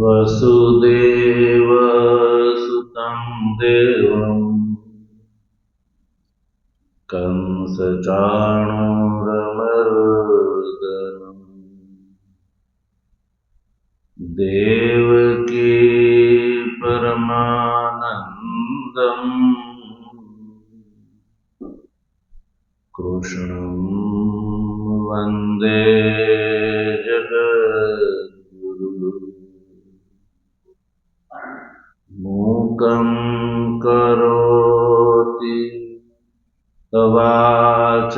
वसुदेवसुतं देवं कंसचाणूरमर्दनम् देवकी परमानन्दम् कृष्णं वन्दे जगद्गुरुम् मूकं करोति वाचालं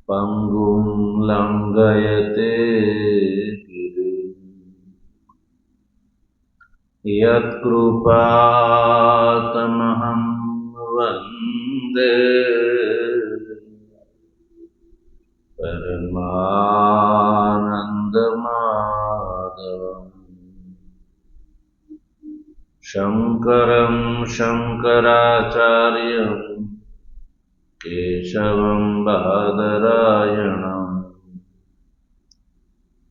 पंगुं लंघयते गिरिं यत्कृपातमहं वन्दे परमानन्दमाधवम् शंकरं शंकराचार्यं केशवं बादरायणं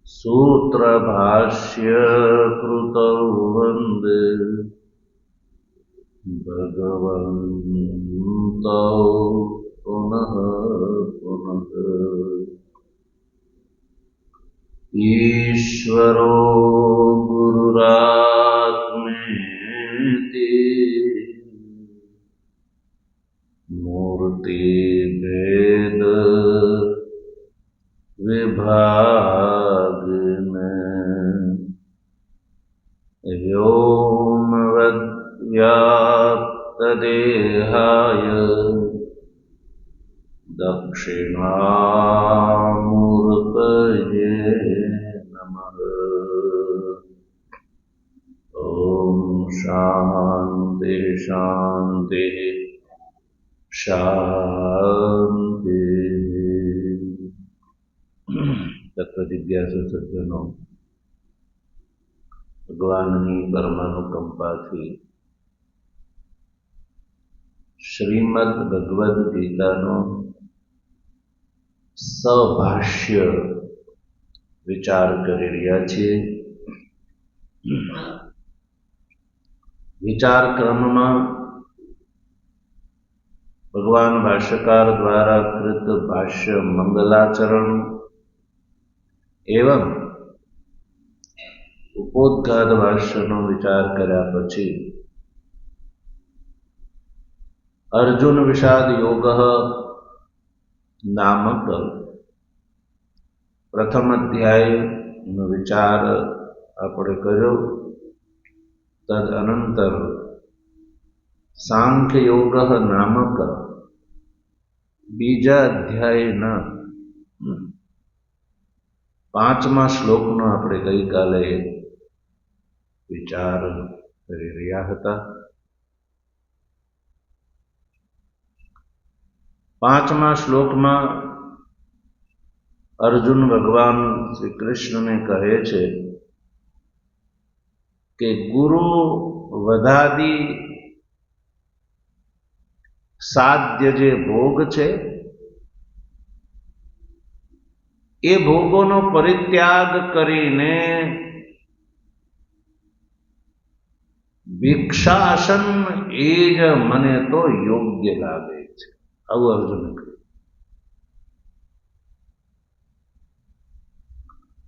सूत्रभाष्यकृतौ वन्दे भगवन्तौ पुनः पुनः। ईश्वरो गुरुरात्मेति मूर्तिभेद विभागिने व्योमवद्व्याप्तदेहाय दक्षिणामूर्तये नमः। ओम शांति शांति शांति। तत्व जिज्ञासु सज्जनों, भगवाननी परमानुकंपाथी श्रीमद् भगवद गीताનો સભાષ્ય વિચાર કરી રહ્યા છીએ। વિચાર ક્રમમાં ભગવાન ભાષ્યકાર દ્વારા કૃત ભાષ્ય મંગલાચરણ એવં ઉपोद्घात ભાષ્યનો વિચાર કર્યા પછી अर्जुन विषाद योग नामक प्रथम अध्याय विचार આપણે કર્યો। તદનંતર सांख्य योग नामक बीजा अध्यायना 5मा श्लोकનો આપણે ગઈકાલે વિચાર કરી રહ્યા હતા। 5मा श्लोक में अर्जुन भगवान श्री कृष्ण ने कहे छे कि गुरु वधादी साध्य जे भोग छे ए भोगोनो परित्याग करीने भिक्षासन एज मने तो योग्य लागे छे। આવું અર્જુન કહ્યું।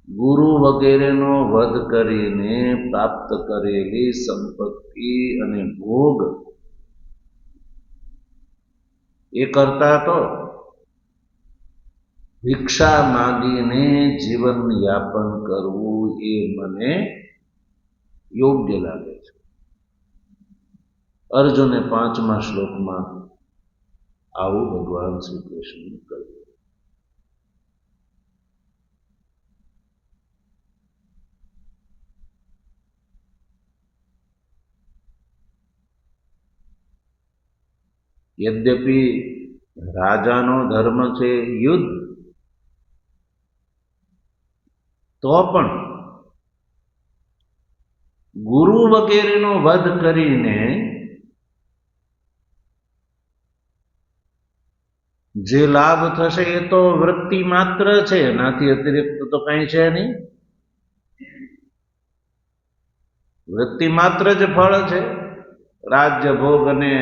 ગુરુ વગેરેનો વધ કરીને પ્રાપ્ત કરેલી સંપત્તિ અને ભોગ એ કરતા તો ભિક્ષા માગીને જીવન યાપન કરવું એ મને યોગ્ય લાગે છે। અર્જુને 5મા શ્લોકમાં આવું ભગવાન શ્રી કૃષ્ણ કહ્યું। यद्यपि राजानो धर्म छे युद्ध, तो पण गुरु वगैरेनो वध करीने જે લાભ થશે એ તો વૃત્તિ માત્ર છે, એનાથી અતિરિક્ત તો કંઈ છે નહીં. વૃત્તિ માત્ર જ ફળ છે. રાજ્ય ભોગ અને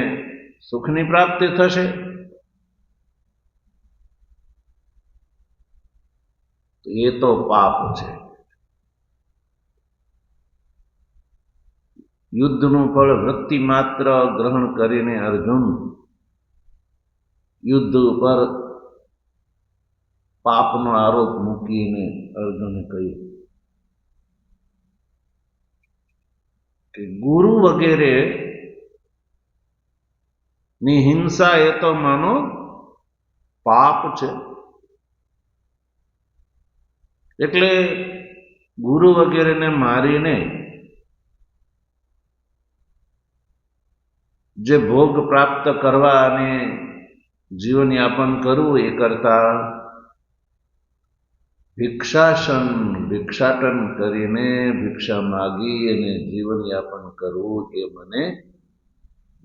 સુખની પ્રાપ્તિ થશે. એ તો પાપ છે. યુદ્ધનું ફળ વૃત્તિ માત્ર ગ્રહણ કરીને અર્જુન યુદ્ધ ઉપર પાપનો આરોપ મૂકીને અર્જુને કહ્યું કે ગુરુ વગેરે ની હિંસા એ તો માનો પાપ છે. એટલે ગુરુ વગેરેને મારીને જે ભોગ પ્રાપ્ત કરવા અને જીવન યાપન કરવું એ કરતા ભિક્ષાટન કરીને ભિક્ષા માગી અને જીવન યાપન કરવું એ મને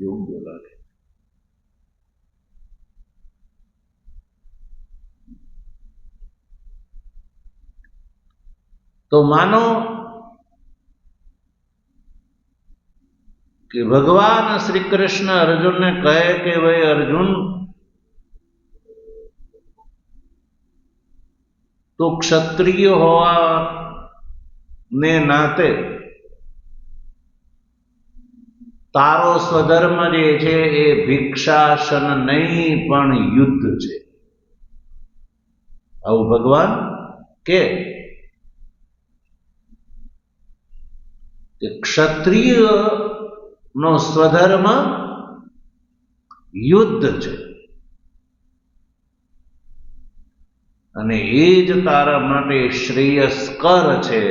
યોગ્ય લાગે. તો માનો કે ભગવાન શ્રી કૃષ્ણ અર્જુનને કહે કે ભાઈ અર્જુન, તો ક્ષત્રિય હોવા ને નાતે તારો સ્વધર્મ જે છે એ ભિક્ષાસન નહીં પણ યુદ્ધ છે. આવું ભગવાન કે ક્ષત્રિય નો સ્વધર્મ યુદ્ધ છે અને એ જ તારા માટે શ્રેયસ્કર છે.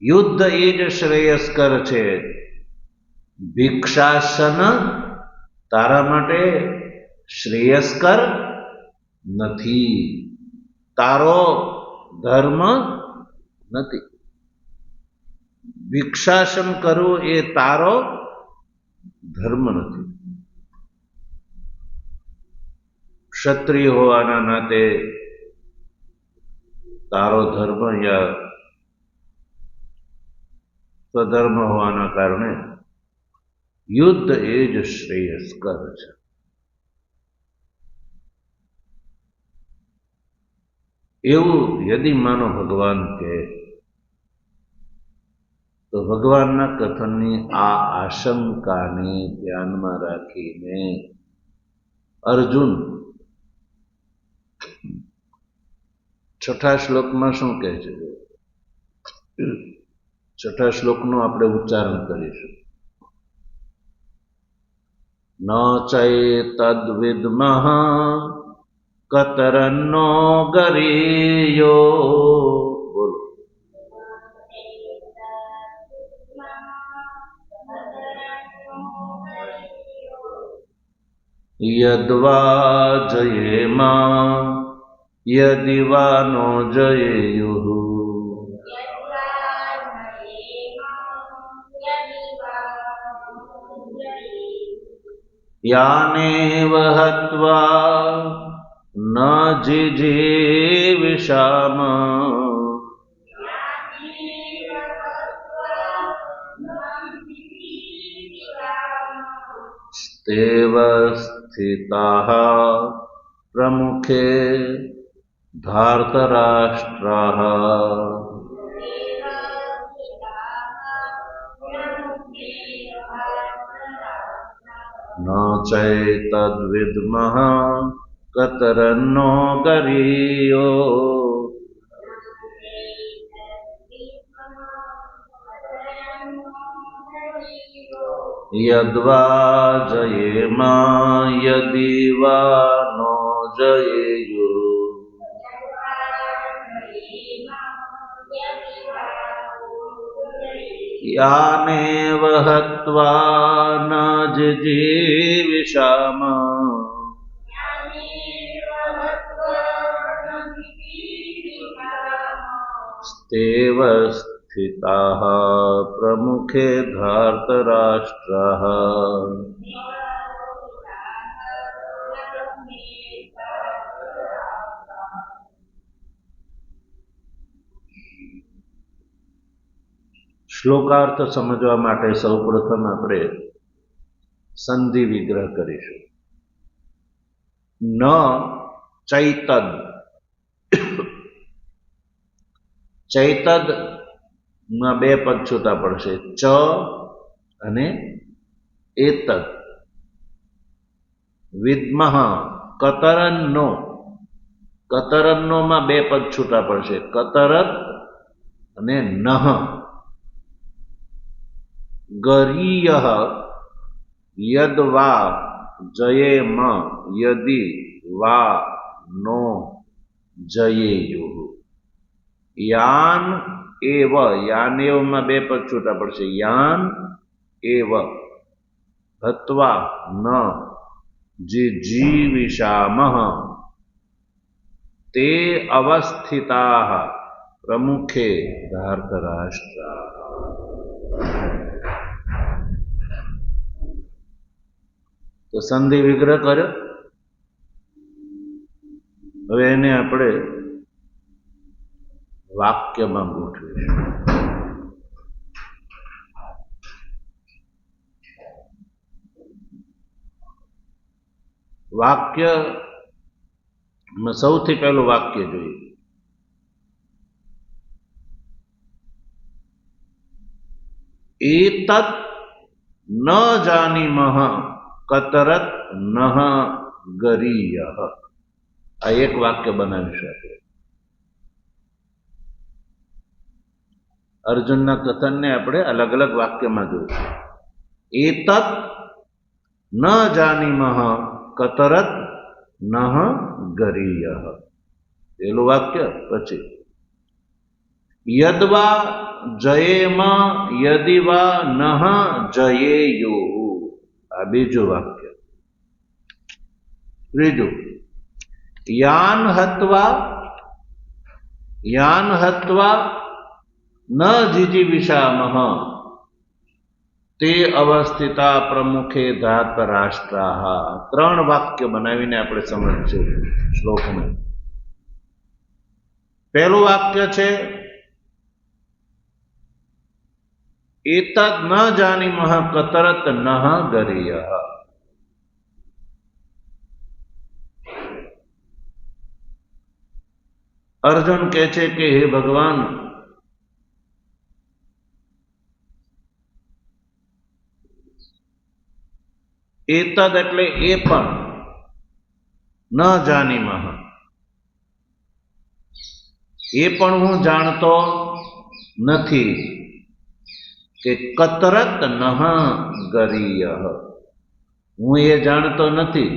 યુદ્ધ એ જ શ્રેયસ્કર છે. ભિક્ષાસન તારા માટે શ્રેયસ્કર નથી, તારો ધર્મ નથી. ભિક્ષાસન કરવું એ તારો ધર્મ નથી. ક્ષત્રિય હોવાના નાતે તારો ધર્મ યા સ્વધર્મ હોવાના કારણે યુદ્ધ એ જ શ્રેયસ્કર છે. એવું યદિ માનો ભગવાન કહે તો ભગવાનના કથનની આ આશંકાને ધ્યાનમાં રાખીને અર્જુન છઠ્ઠા શ્લોકમાં શું કહે છે? છઠ્ઠા શ્લોકનું આપણે ઉચ્ચારણ કરીશું. ન ચૈતદ્વિદ્મઃ કતરન્નો ગરીયો. બોલો. યદ્વા જયેમા યદિ વા નો જયેયુઃ. યાનેવ હત્વા ન જીજીવિષામ સ્તેવ સ્થિતાઃ પ્રમુખે ધાર્તરાષ્ટ્રાઃ. ન ચૈતદ્વિદ્મઃ કતરન્નો ગરીયો. યદ્વા જયેમા યદિ વા નો જયેયુઃ. યાનેવ હત્વા ન જીજીવિષામ સ્તેવ સ્થિતાઃ પ્રમુખે ધાર્તરાષ્ટ્રાઃ. શ્લોકાર્થ સમજવા માટે સૌપ્રથમ આપણે સંધિ વિગ્રહ કરીશું. ન ચૈતદ, ચૈતદ માં બે પદ છૂટા પડશે, ચ અને એતદ. વિદ્મઃ કતરન્નો, કતરન્નો માં બે પદ છૂટા પડશે, કતરત અને નહ. ગરીયઃ યદ્વા જયેમ યદિ વા નો જયેયુઃ. યાન એવ, યાન એવ માં બે પદ છૂટા પડશે, યાન એવ હત્વા ન જીજીવિષામઃ તે અવસ્થિતાઃ પ્રમુખે ધાર્તરાષ્ટ્રાઃ. તો સંધિ વિગ્રહ કર્યો. હવે એને આપણે વાક્યમાં ગોઠવીશું. વાક્ય સૌથી પહેલું વાક્ય જોઈએ. એતત ન જાનીમઃ કતરત નઃ ગરીયઃ. આ એક વાક્ય બનાવીશું આપણે. અર્જુનના કથનને આપણે અલગ અલગ વાક્યમાં જોઈશું. એતત ન જાનીમઃ કતરત નઃ ગરીયઃ, પેલું વાક્ય. પછી યદ્વા જયેમ યદિ વા નઃ જયેયુઃ, આ બીજું વાક્ય. ત્રીજું યાન હત્વા ન જીજીવિષામઃ તે અવસ્થિતા પ્રમુખે ધાર્તરાષ્ટ્રાઃ. ત્રણ વાક્ય બનાવીને આપણે સમજશું શ્લોકને. પહેલું વાક્ય છે એતદ ન જાનીમઃ કતરત નઃ ગરીયઃ. અર્જુન કહે છે કે હે ભગવાન, એતદ એટલે એ પણ, ન જાનીમઃ એ પણ હું જાણતો નથી, કે કતરત નઃ ગરીયઃ હું એ જાણતો નથી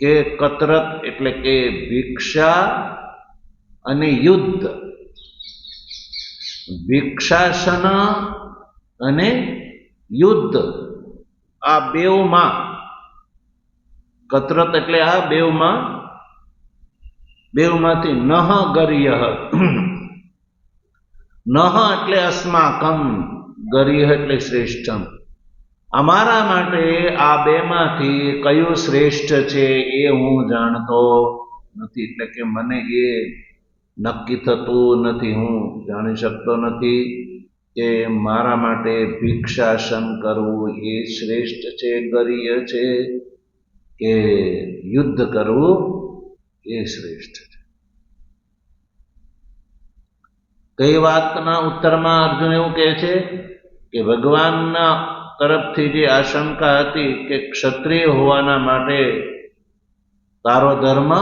કે કતરત એટલે કે ભિક્ષા અને યુદ્ધ, ભિક્ષાસન અને યુદ્ધ, આ બેવમાં, કતરત એટલે આ બેવમાંથી નઃ ગરીયઃ, નઃ એટલે અસ્માકમ, ગરીયઃ એટલે શ્રેષ્ઠમ, અમારા માટે આ બેમાંથી કયું શ્રેષ્ઠ છે એ હું જાણતો નથી. એટલે કે મને એ નક્કી થતું નથી, હું જાણી શકતો નથી કે મારા માટે ભિક્ષાસન કરવું એ શ્રેષ્ઠ છે, ગરીય છે, કે યુદ્ધ કરવું એ શ્રેષ્ઠ છે. કઈ વાતના ઉત્તરમાં અર્જુન એવું કહે છે કે ભગવાનના તરફથી જે આશંકા હતી કે ક્ષત્રિય હોવાના માટે તારો ધર્મ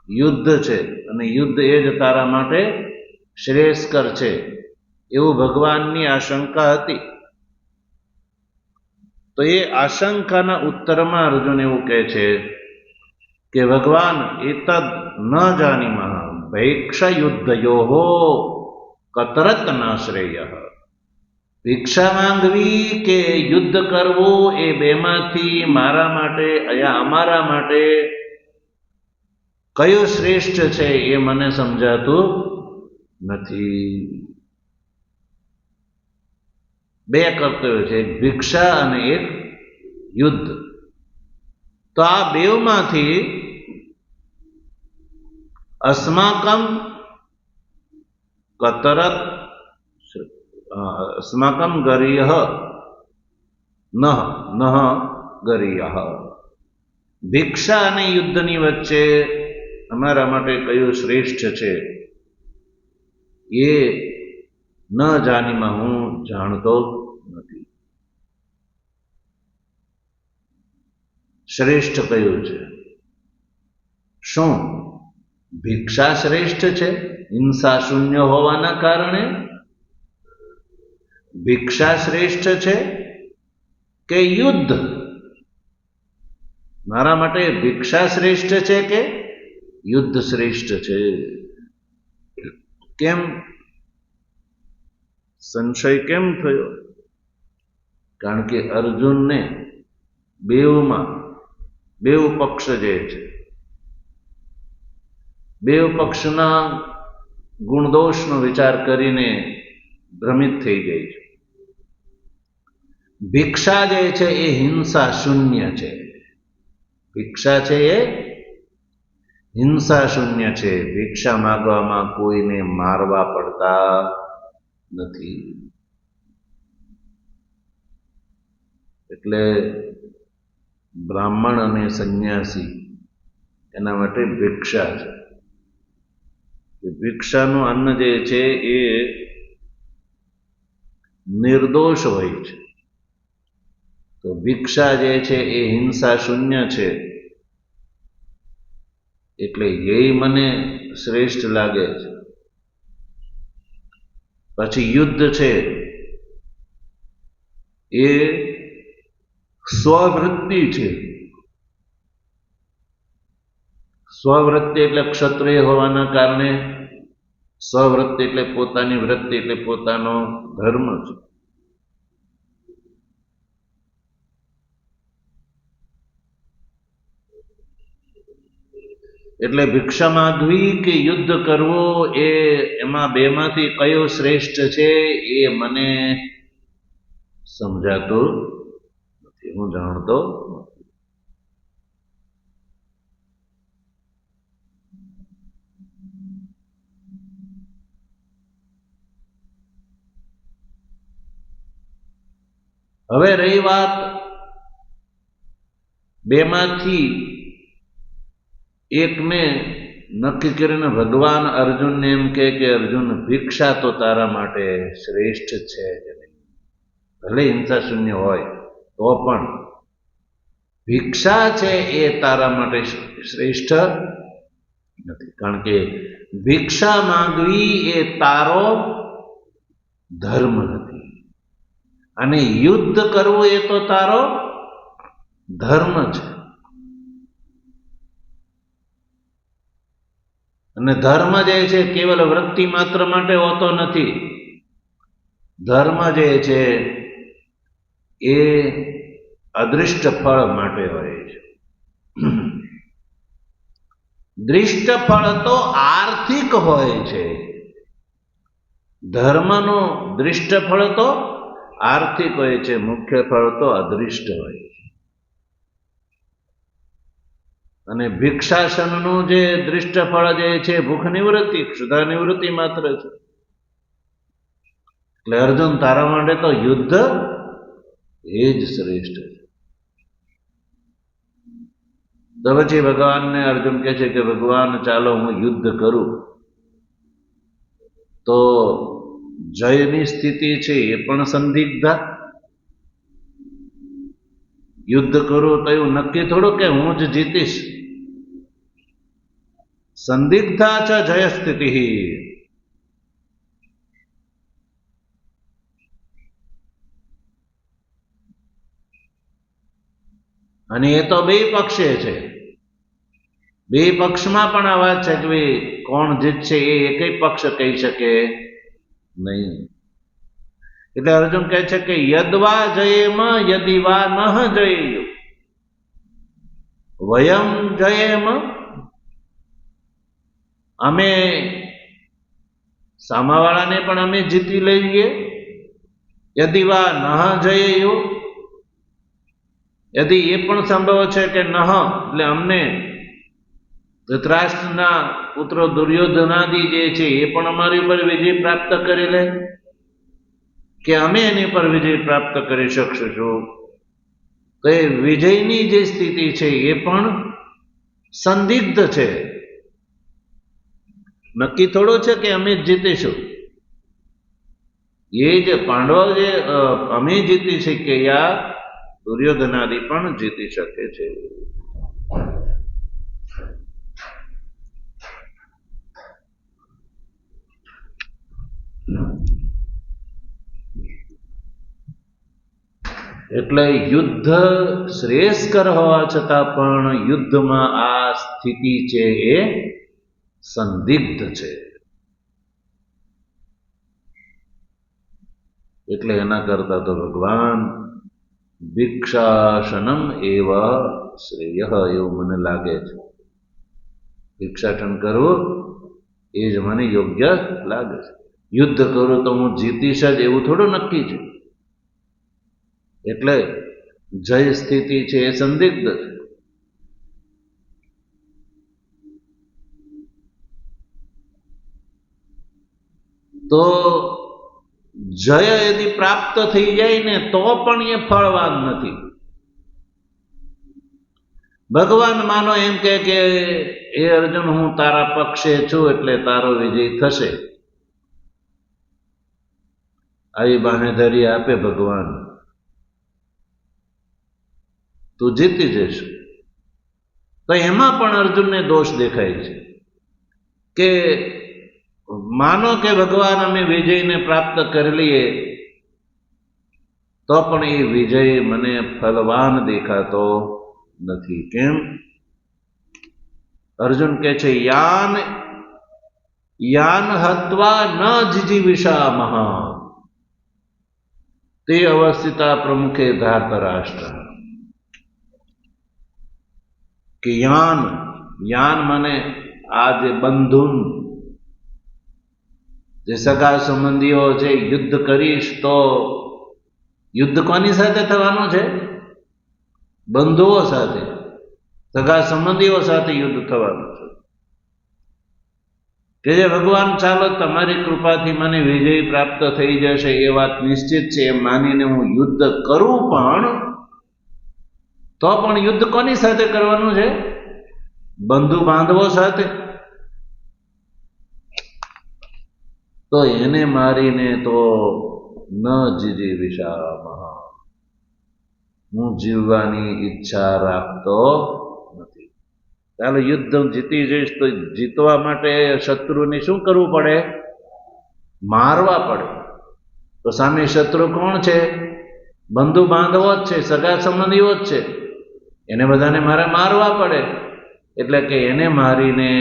યુદ્ધ છે અને યુદ્ધ એ જ તારા માટે શ્રેષ્ઠકર છે, એવું ભગવાનની આશંકા હતી. તો એ આશંકાના ઉત્તરમાં અર્જુન એવું કહે છે કે ભગવાન એતદ ન જાનીમઃ ભૈક્ષા યુદ્ધયોઃ કતરત ન શ્રેયઃ. ભિક્ષા માંગવી કે યુદ્ધ કરવું એ બેમાંથી મારા માટે, અમારા માટે કયું શ્રેષ્ઠ છે એ મને સમજાતું નથી. બે કર્તવ્ય છે, એક ભિક્ષા અને એક યુદ્ધ. તો આ બેવમાંથી અસ્માકમ કતરત अस्माकं गरीयः નહ નહ ગરીયઃ. ભિક્ષા અને યુદ્ધની વચ્ચે અમારા માટે કયું શ્રેષ્ઠ છે એ ન જાણીમાં હું જાણતો નથી. શ્રેષ્ઠ કયું છે? શું ભિક્ષા શ્રેષ્ઠ છે હિંસા શૂન્ય હોવાના કારણે? ભિક્ષા શ્રેષ્ઠ છે કે યુદ્ધ? મારા માટે ભિક્ષા શ્રેષ્ઠ છે કે યુદ્ધ શ્રેષ્ઠ છે? કેમ સંશય કેમ થયો? કારણ કે અર્જુનને બેઉમાં બેઉ પક્ષ જે છે, બેઉ પક્ષના ગુણદોષનો વિચાર કરીને ભ્રમિત થઈ ગઈ છે. ભિક્ષા જે છે એ હિંસા શૂન્ય છે. ભિક્ષા છે એ હિંસા શૂન્ય છે. ભિક્ષા માંગવામાં કોઈને મારવા પડતા નથી. એટલે બ્રાહ્મણ અને સંન્યાસી એના માટે ભિક્ષા છે. ભિક્ષાનું અન્ન જે છે એ નિર્દોષ હોય છે. તો ભિક્ષા જે છે એ હિંસા શૂન્ય છે. એટલે એ મને શ્રેષ્ઠ લાગે છે. પછી યુદ્ધ છે એ સ્વવૃત્તિ છે. સ્વવૃત્તિ એટલે ક્ષત્રિય હોવાના કારણે સ્વવૃત્તિ એટલે પોતાની વૃત્તિ એટલે પોતાનો ધર્મ છે. એટલે ભિક્ષા માંગવી કે યુદ્ધ કરવું એ એમાં બેમાંથી કયો શ્રેષ્ઠ છે એ મને સમજાતું નથી, હું જાણતો નથી. હવે રહી વાત બેમાંથી એકને નક્કી કરીને ભગવાન અર્જુનને એમ કે અર્જુન ભિક્ષા તો તારા માટે શ્રેષ્ઠ છે જ નહીં. ભલે હિંસા શૂન્ય હોય તો પણ ભિક્ષા છે એ તારા માટે શ્રેષ્ઠ નથી. કારણ કે ભિક્ષા માંગવી એ તારો ધર્મ નથી અને યુદ્ધ કરવું એ તો તારો ધર્મ છે. અને ધર્મ જે છે કેવલ વૃત્તિ માત્ર માટે હોતો નથી. ધર્મ જે છે એ અદૃષ્ટ ફળ માટે હોય છે. દૃષ્ટ ફળ તો આર્થિક હોય છે. ધર્મનું દૃષ્ટ ફળ તો આર્થિક હોય છે, મુખ્ય ફળ તો અદૃષ્ટ હોય છે. અને ભિક્ષાસનનું જે દૃષ્ટ ફળ જે છે ભૂખ નિવૃત્તિ, ક્ષુધા નિવૃત્તિ માત્ર છે. એટલે અર્જુન તારા માટે તો યુદ્ધ એ જ શ્રેષ્ઠ છે. તો પછી ભગવાનને અર્જુન કહે છે કે ભગવાન ચાલો હું યુદ્ધ કરું. તો જયની સ્થિતિ છે એ પણ સંદિગ્ધા. યુદ્ધ કરું તો એવું નક્કી થોડું કે હું જ જીતીશ. સંદિગ્ધા ચ જય સ્થિતિ. અને એ તો બે પક્ષે છે. બે પક્ષમાં પણ આ વાત છે કે ભાઈ કોણ જીતશે એ એકય પક્ષ કહી શકે નહીં. એટલે અર્જુન કહે છે કે યદવા જયેમ યદિવા નહ જયેયુ વયમ જયેમ. અમે સામાવાળાને પણ અમે જીતી લઈએ. યદિવા નહ જયેયુ, યદિ એ પણ સંભવ છે કે નહ એટલે અમને ધૃતરાષ્ટ્રના પુત્રો દુર્યોધનાદિ જે છે એ પણ અમારી ઉપર વિજય પ્રાપ્ત કરી લે. કે અમે એની પર વિજય પ્રાપ્ત કરી શકશું, તો એ વિજયની જે સ્થિતિ છે એ પણ સંદિગ્ધ છે. નક્કી થોડો છે કે અમે જ જીતીશું. એ જે પાંડવો જે અમે જીતી શકીએ, યા દુર્યોધનાદિ પણ જીતી શકે છે. એટલે યુદ્ધ શ્રેયસ્કર હોવા છતાં પણ યુદ્ધમાં આ સ્થિતિ છે એ સંદિગ્ધ છે. એટલે એના કરતા તો ભગવાન ભિક્ષાસનમ એવ શ્રેય, એવું મને લાગે છે. ભિક્ષાટન કરવું એ જ મને યોગ્ય લાગે છે. યુદ્ધ કરું તો હું જીતીશ જ એવું થોડું નક્કી છે. એટલે જય સ્થિતિ છે એ સંદિગ્ધ છે. તો જય યદિ પ્રાપ્ત થઈ જાય ને તો પણ એ ફળવાન નથી. ભગવાન માનો એમ કે હે અર્જુન, હું તારા પક્ષે છું એટલે તારો વિજય થશે, આવી બાંહેધરી આપે ભગવાન, તું જીતી જઈશ. તો એમાં પણ અર્જુનને દોષ દેખાય છે કે માનો કે ભગવાન અમે વિજયને પ્રાપ્ત કરી લઈએ તો પણ એ વિજય મને ફલવાન દેખાતો નથી. કેમ? અર્જુન કહે છે યાન હત્વા ન જીજીવિષામઃ તે અવસ્થિતા પ્રમુખે ધાર્તરાષ્ટ્ર. કે યાન માને આ જે બંધુન, જે સગા સંબંધીઓ છે, યુદ્ધ કરીશ તો યુદ્ધ કોની સાથે થવાનું છે? બંધુઓ સાથે, સગા સંબંધીઓ સાથે યુદ્ધ થવાનું છે. કે જે ભગવાન ચાલો તમારી કૃપાથી મને વિજય પ્રાપ્ત થઈ જશે એ વાત નિશ્ચિત છે એમ માનીને હું યુદ્ધ કરું, પણ તો પણ યુદ્ધ કોની સાથે કરવાનું છે? બંધુ બાંધવો સાથે. તો એને મારીને તો ન જીજીવિષામઃ, હું જીવવાની ઈચ્છા રાખતો નથી. ચાલો યુદ્ધ જીતી જઈશ તો જીતવા માટે શત્રુને શું કરવું પડે? મારવા પડે. તો સામે શત્રુ કોણ છે? બંધુ બાંધવો જ છે, સગા સંબંધીઓ જ છે. એને બધાને મારે મારવા પડે. એટલે કે એને મારીને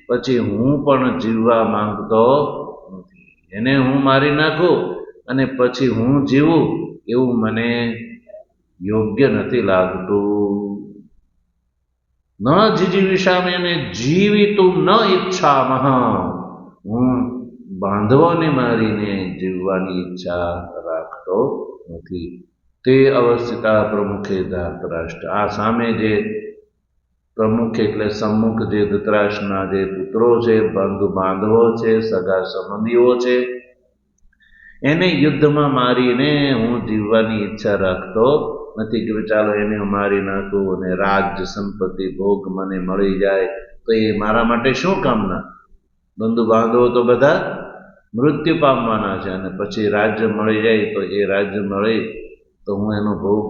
પછી હું પણ જીવવા માંગતો નથી. એને હું મારી નાખું અને પછી હું જીવું એવું મને યોગ્ય નથી લાગતું. ન જીજીવિષામઃ એને જીવિતું ન ઈચ્છામઃ, હું બાંધવોને મારીને જીવવાની ઈચ્છા રાખતો નથી. તે અવસ્થિતા પ્રમુખે ધાર્તરાષ્ટ્ર. આ સામે જે પ્રમુખ એટલે સમ્મુખ જે ધૃતરાષ્ટ્રના જે પુત્રો છે, બંધુ બાંધવો છે, સગા સંબંધીઓ છે, એને યુદ્ધમાં મારીને હું જીવવાની ઈચ્છા રાખતો નથી. કે ચાલો એને મારી નાખું અને રાજ્ય સંપત્તિ ભોગ મને મળી જાય તો એ મારા માટે શું કામના? બંધુ બાંધવો તો બધા મૃત્યુ પામવાના છે અને પછી રાજ્ય મળી જાય તો એ રાજ્ય મળી તો હું એનો ભોગ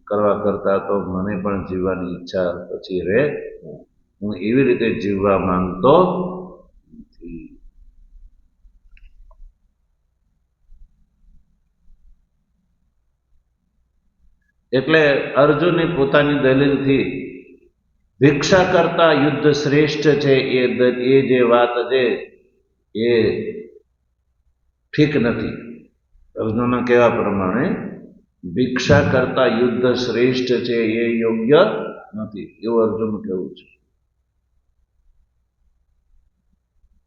કરવા કરતા તો મને પણ જીવવાની ઈચ્છા પછી રહે. હું એવી રીતે જીવવા માંગતો નથી. એટલે અર્જુને પોતાની દલીલથી ભિક્ષા કરતા યુદ્ધ શ્રેષ્ઠ છે એ જે વાત છે એ ઠીક નથી. અર્જુનના કહેવા પ્રમાણે ભિક્ષા કરતા યુદ્ધ શ્રેષ્ઠ છે એ યોગ્ય નથી, એવું અર્જુન કહેવું છે.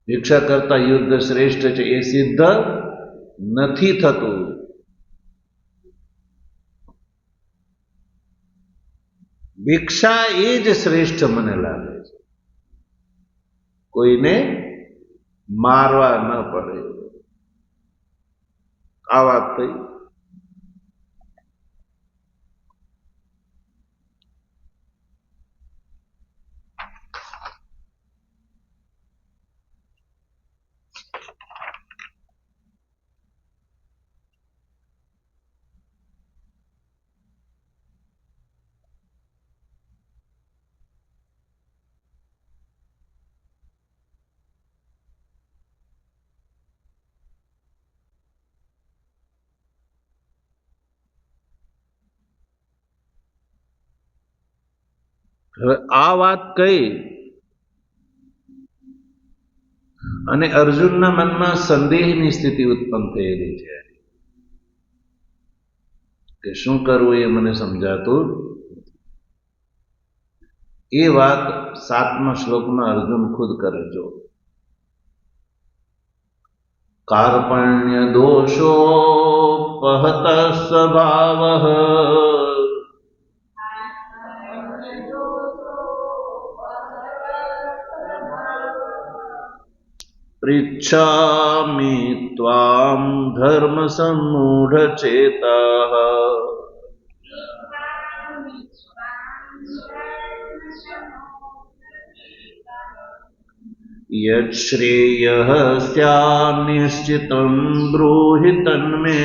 ભિક્ષા કરતા યુદ્ધ શ્રેષ્ઠ છે એ સિદ્ધ નથી થતું. ભિક્ષા એ જ શ્રેષ્ઠ મને લાગે છે. કોઈને મારવા ન પડે, આ વાત થઈ. હવે આ વાત કહી અને અર્જુનના મનમાં સંદેહની સ્થિતિ ઉત્પન્ન થયેલી છે કે શું કરવું એ મને સમજાતું. એ વાત 7મા શ્લોકમાં અર્જુન ખુદ કરે. જો કાર્પણ્ય દોષોપહત સ્વભાવઃ પૃચ્છામિ ત્વામ ધર્મ સમ્મૂઢચેતઃ યચ્છ્રેયઃ સ્યાન્નિશ્ચિतं બ્રૂહિ તન્મે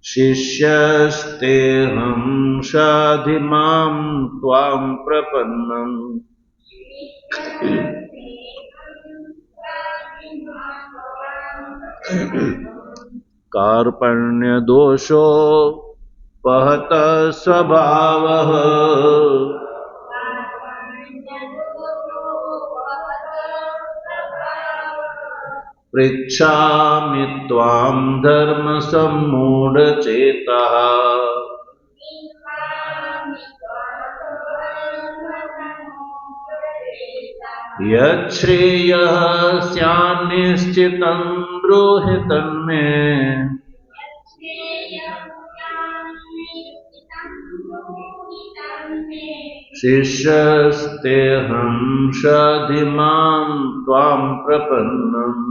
શિષ્યસ્તેહં શાધિ માં ત્વાં પ્રપન્નં. કાર્પણ્ય દોષો પહત સ્વભાવઃ પૃચ્છામિ ત્વામ ધર્મ સમ્મૂઢચેતઃ યચ્છ્રેયઃ સ્યાન્નિશ્ચિतं બ્રૂહિ તન્મે શિષ્યસ્તેહં શાધિ માં ત્વાં પ્રપન્નં.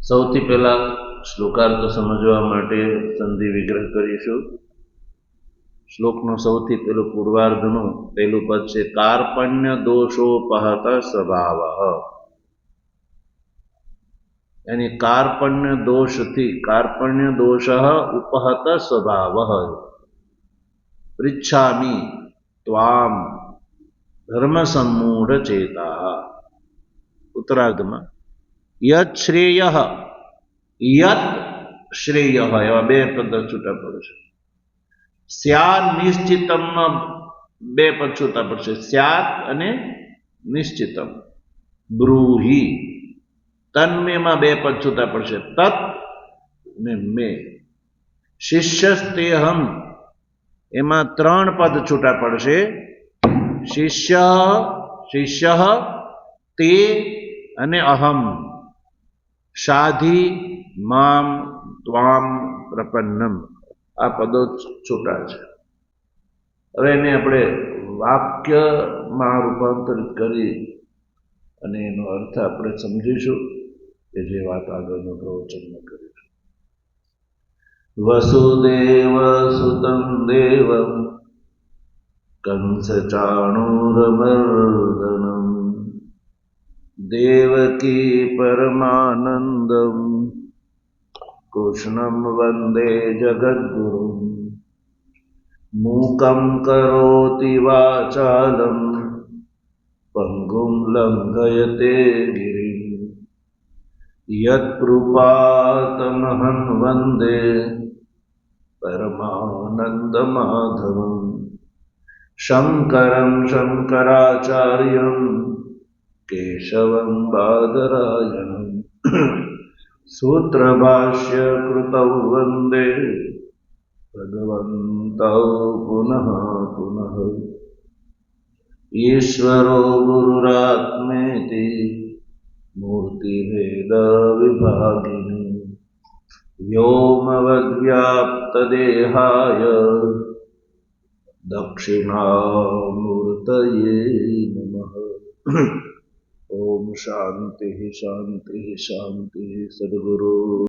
સૌથી પહેલા શ્લોકાર્થ સમજવા માટે સંધિ વિગ્રહ કરીશું. શ્લોકનો સૌથી પહેલું પૂર્વાર્ધનું પહેલું પદ છે કાર્પણ્ય દોષોપહત સ્વભાવઃ. यानी कार्पण्य दोष थी कार्पण्य दोष उपहत स्वभाव पृच्छामि त्वाम धर्म सम्मूढ़ चेता. उत्तरार्ध में यत श्रेय यत श्रेय एवं बे पद छूटा पड़े. स्यात् निश्चितम बे पद छूटा पड़े. स्यात् अने निश्चितम. ब्रूहि तन्मे में बे पद छूटा पड़े. तत् ने मे. शिष्यस्तेहम एमा 3 पद छूटा पड़े. शिष्य शिष्य ते अने अहम. शाधि माम त्वाम प्रपन्नम. आ पदों छूटा है. हवे एने आपणे वाक्य में रूपांतरित करी अने एनो अर्थ आपणे समजीशुं के जे वात आगळना प्रवचनमां करीशुं. वसुदेव सुतं देवं कंसचाणूरमर्दनं देवकी परमानन्दं कृष्णं वन्दे जगद्गुरुं. मूकं करोति वाचालं पंगुं लंघयते गिरिं. यत्कृपातमहं वन्दे परमानन्दमाधवं. शङ्करं शङ्कराचार्यं केशवं बादरायणं. सूत्रभाष्य कृतौ वन्दे भगवन्तौ पुनः पुनः. ईश्वरो गुरुरात्मेति मूर्तिभेद विभागिनी व्योमवद्व्याप्तदेहाय दक्षिणामूर्तये नमः। ओम शांति शांति शांति। सद्गुरु